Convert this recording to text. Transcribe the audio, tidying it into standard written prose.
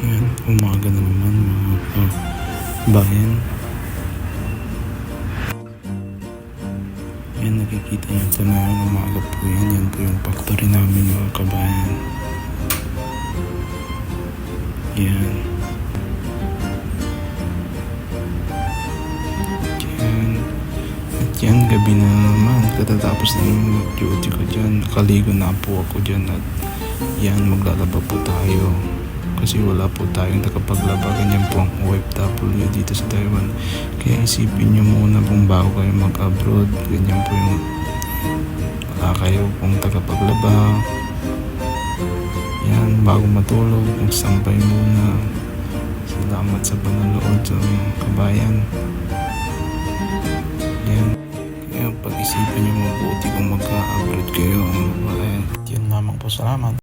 Yan, umaga na naman mga bayan. Yan, nakikita niyo ito na umaga po yan. Yan po yung factory namin mga kabayan. Yan. Yan, gabi na naman. Katatapos na yung duty ko dyan. Nakaligo na po ako dyan at yan, maglalaba po tayo. Kasi wala po tayong nakapaglaba. Ganyan po ang OFW dito sa Taiwan. Kaya isipin nyo muna kung bago kayo mag-abroad. Ganyan po yung wala kayo pong tagapaglaba. Yan, bago matulog, magsampay muna. Salamat sa pananood sa kabayan. Yan. Kaya pag-isipan nyo mabuti kung magka-abroad kayo. Yun lamang po, salamat.